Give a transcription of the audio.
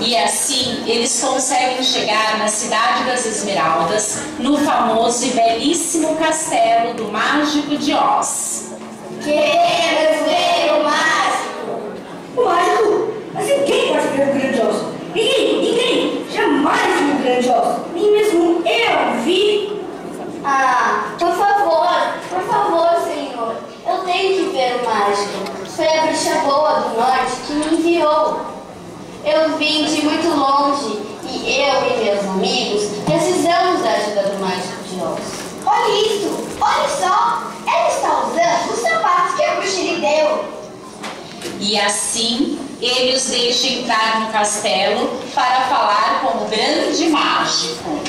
E assim eles conseguem chegar na cidade das Esmeraldas, no famoso e belíssimo castelo do Mágico de Oz. Queremos ver o mágico! O mágico? Mas ninguém pode ver o grandioso. Ninguém! Jamais viu o grandioso. Nem mesmo eu vi. Ah, por favor, senhor. Eu tenho que ver o mágico. Foi a bruxa boa do norte que me enviou. Eu vim de muito longe e eu e meus amigos precisamos da ajuda do Mágico de Oz. Olha isso! Olha só! Ela está usando os sapatos que a bruxa lhe deu. E assim ele os deixa entrar no castelo para falar com o grande mágico.